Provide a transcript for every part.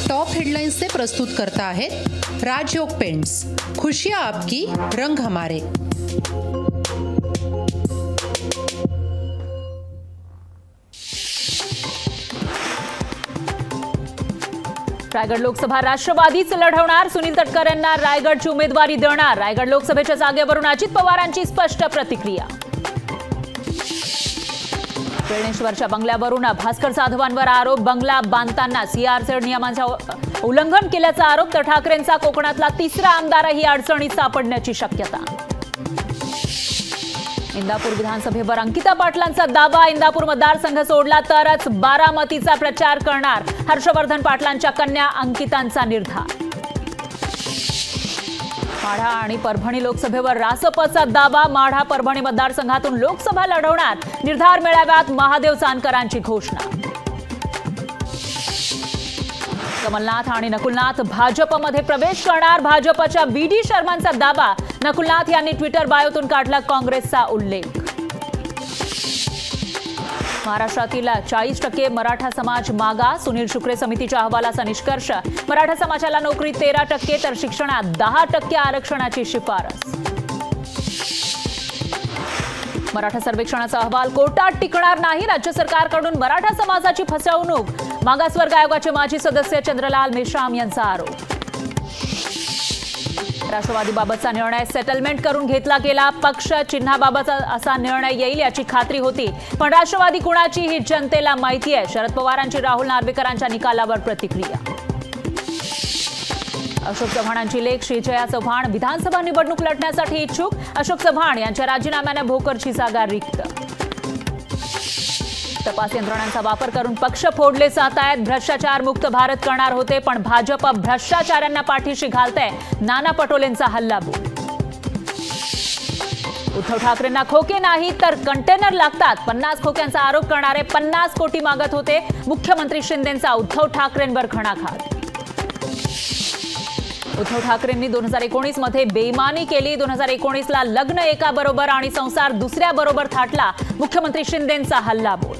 Top headlines से प्रस्तुत करता है राजयोग पेंट्स। खुशियां आपकी, रंग हमारे। रायगड लोकसभा राष्ट्रवादीच लढवणार, सुनील तटकरे यांना रायगडची उमेदवारी देणार। रायगड लोकसभेच्या जागेवरून अजित पवारांची स्पष्ट प्रतिक्रिया। बेळणेश्वरच्या बंगल्यावरून भास्कर जाधवांवर आरोप, बंगला बांधताना सीआरझेड नियमांचं उल्लंघन केल्याचा आरोप। तर ठाकरेंचा कोकणातला तिसरा आमदारही अडचणीत सापडण्याची शक्यता। इंदापूर विधानसभेवर अंकिता पाटलांचा दावा, इंदापूर मतदारसंघ सोडला तरच बारामतीचा प्रचार करणार। हर्षवर्धन पाटलांच्या कन्या अंकितांचा निर्धार। माढा आणि परभणी लोकसभेवर रासपचा दावा, माढा परभणी मतदारसंघातून लोकसभा लढवणार। निर्धार मेळाव्यात महादेव जानकरांची घोषणा। कमलनाथ आणि नकुलनाथ भाजपमध्ये प्रवेश करणार, भाजपच्या बीडी शर्मांचा दावा। नकुलनाथ यांनी ट्विटर बायोतून काढला काँग्रेसचा उल्लेख। महाराष्ट्रातील 40% मराठा समाज मागास, सुनील शुक्रे समितीच्या अहवालाचा निष्कर्ष। मराठा समाजाला नोकरी 13%, तर शिक्षणात 10% आरक्षणाची शिफारस। मराठा सर्वेक्षणाचा अहवाल कोर्टात टिकणार नाही, राज्य सरकारकडून मराठा समाजाची फसवणूक। मागासवर्ग आयोगाचे माजी सदस्य चंद्रलाल मेश्राम यांचा आरोप। राष्ट्रवादीबाबतचा निर्णय सेटलमेंट करून घेतला गेला, पक्ष चिन्हाबाबत असा निर्णय येईल याची खात्री होती, पण राष्ट्रवादी कुणाची ही जनतेला माहिती आहे। शरद पवारांची राहुल नार्वेकरांच्या निकालावर प्रतिक्रिया। अशोक चव्हाणांची लेख श्रीजया चव्हाण विधानसभा निवडणूक लढण्यासाठी इच्छुक, अशोक चव्हाण यांच्या राजीनाम्याने भोकरची जागा रिक्त। तपास यंत्रणांचा वापर करून पक्ष फोडले जात आहेत, भ्रष्टाचार मुक्त भारत करणार होते, पण भाजप भ्रष्टाचाऱ्यांना पाठीशी घालते। नाना पटोलेंचा हल्लाबोल। उद्धव ठाकरेंना खोके नाही तर कंटेनर लागतात, 50 खोक्यांचा आरोप करणारे 50 कोटी मागत होते। मुख्यमंत्री शिंदेंचा उद्धव ठाकरेंवर घणाघात। उद्धव ठाकरेंनी 2019 मध्ये बेईमानी केली, 2019ला लग्न एकाबरोबर आणि संसार दुसऱ्याबरोबर थाटला। मुख्यमंत्री शिंदेंचा हल्लाबोल।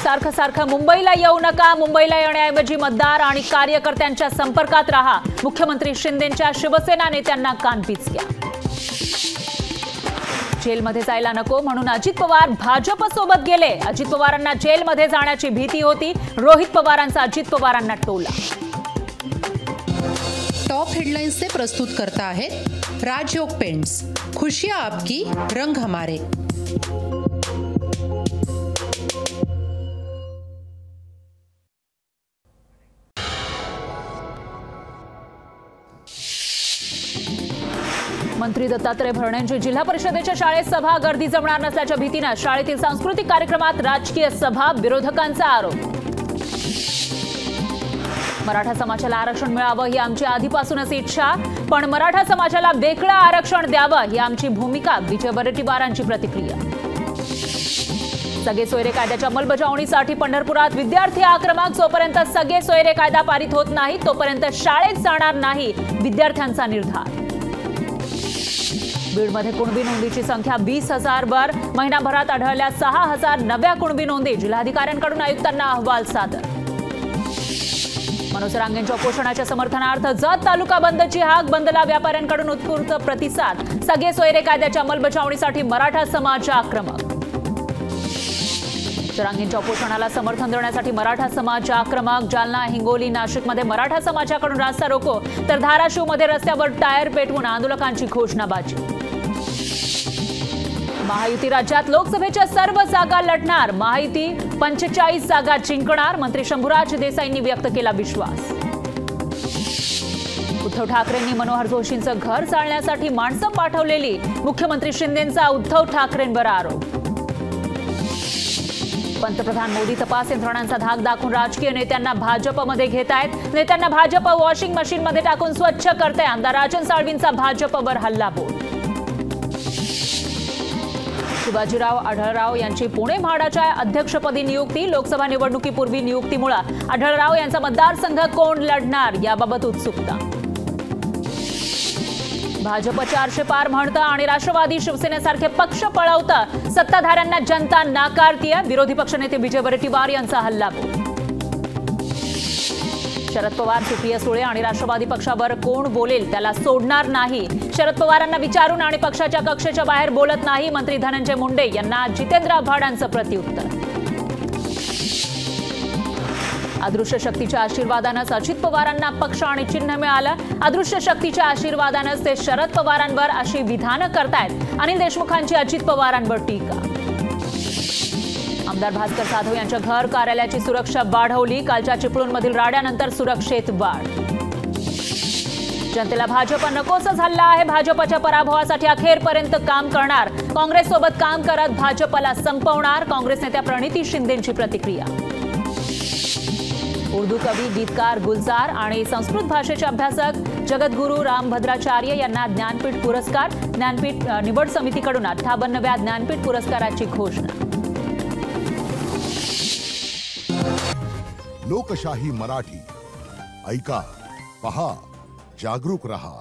सारखं मुंबईला येऊ नका, मुंबईला येण्याऐवजी मतदार आणि कार्यकर्त्यांच्या संपर्कात राहा। मुख्यमंत्री शिंदेंच्या शिवसेना नेत्यांना कानपिचक्या। जेलमध्ये जायला नको म्हणून अजित पवार भाजपसोबत गेले, अजित पवारांना जेलमध्ये जाण्याची भीती होती। रोहित पवारांचा अजित पवारांना टोला। टॉप हेडलाइन्स से प्रस्तुत करता है राजयोग पेंट्स। खुशियां आपकी, रंग हमारे। मंत्री दत्तात्रय भरणेंची जिल्हा परिषदेच्या शाळेत सभा, गर्दी जमणार नसल्याच्या भीतीने शाळेतील सांस्कृतिक कार्यक्रमात राजकीय सभा, विरोधकांचा आरोप। मराठा समाजाला आरक्षण मिळावं ही आमची आधीपासूनच इच्छा, पण मराठा समाजाला वेगळं आरक्षण द्यावं ही आमची भूमिका। विजय वडेट्टीवारांची प्रतिक्रिया। सगळे सोयरे कायद्याच्या अंमलबजावणीसाठी पंढरपुरात विद्यार्थी आक्रमक, जोपर्यंत सगळे सोयरे कायदा पारित होत नाही तोपर्यंत शाळेत जाणार नाही, विद्यार्थ्यांचा निर्धार। बीडमध्ये कुणबी नोंदीची संख्या 20,000 वर, महिनाभरात आढळल्या 6,000 नव्या कुणबी नोंदी। जिल्हाधिकाऱ्यांकडून आयुक्तांना अहवाल सादर। मनोज रांगेंच्या उपोषणाच्या समर्थनार्थ जत तालुका बंदची हाक, बंदला व्यापाऱ्यांकडून उत्स्फूर्त प्रतिसाद। सगळे सोयरे कायद्याच्या अंमलबजावणीसाठी मराठा समाज आक्रमक। रांगेंच्या उपोषणाला समर्थन देण्यासाठी मराठा समाज आक्रमक। जालना, हिंगोली, नाशिकमध्ये मराठा समाजाकडून रास्ता रोको, तर धाराशिवमध्ये रस्त्यावर टायर पेटवून आंदोलकांची घोषणाबाजी। महायुती राज्यात लोकसभेच्या सर्व जागा लढणार, महायुती 45 जागा जिंकणार। मंत्री शंभूराज देसाईंनी व्यक्त केला विश्वास। उद्धव ठाकरेंनी मनोहर जोशींचं घर चालण्यासाठी माणसं पाठवलेली, मुख्यमंत्री शिंदेंचा उद्धव ठाकरेंवर आरोप। पंतप्रधान मोदी तपास यंत्रणांचा धाक दाखवून राजकीय नेत्यांना भाजपमध्ये घेत आहेत, नेत्यांना भाजप वॉशिंग मशीनमध्ये टाकून स्वच्छ करते। आमदार राजन साळवींचा भाजपवर हल्लाबोल। शिवाजीराव आढळराव यांची पुणे म्हाडाच्या अध्यक्षपदी नियुक्ती, लोकसभा निवडणुकीपूर्वी नियुक्तीमुळे आढळराव यांचा मतदारसंघ कोण लढणार याबाबत उत्सुकता। भाजप 400 पार म्हणतं आणि राष्ट्रवादी शिवसेनेसारखे पक्ष पळवतं, सत्ताधाऱ्यांना जनता नाकारतीये। विरोधी पक्षनेते विजय वडेट्टीवार यांचा हल्लाबोल। शरद पवार, सुप्रिया सुळे आणि राष्ट्रवादी पक्षावर कोण बोलेल त्याला सोडणार नाही. शरद पवारांना विचारून आणि पक्षाच्या कक्षेच्या बाहेर बोलत नाही. मंत्री धनंजय मुंडे यांना जितेंद्र आव्हाडांचं प्रत्युत्तर. अदृश्य शक्तीच्या आशीर्वादानंच अजित पवारांना पक्ष आणि चिन्ह मिळालं. अदृश्य शक्तीच्या आशीर्वादानंच ते शरद पवारांवर अशी विधानं करतायत. अनिल देशमुखांची अजित पवारांवर टीका. आमदार भास्कर जाधव यांच्या घर कार्यालयाची सुरक्षा वाढवली. कालच्या चिपळूणमधील राड्यानंतर सुरक्षेत वाढ. जनतेला भाजप नकोसं झालं आहे. भाजपच्या पराभवासाठी अखेरपर्यंत काम करणार. काँग्रेससोबत काम करत भाजपला संपवणार. काँग्रेस नेत्या प्रणिती शिंदेंची प्रतिक्रिया. उर्दू कवी, गीतकार, गुलजार आणि संस्कृत भाषेचे अभ्यासक जगद्गुरू रामभद्राचार्य यांना ज्ञानपीठ पुरस्कार. ज्ञानपीठ निवड समितीकडून 58व्या ज्ञानपीठ पुरस्काराची घोषणा. लोकशाही मराठी ऐका, पहा, जागरूक रहा.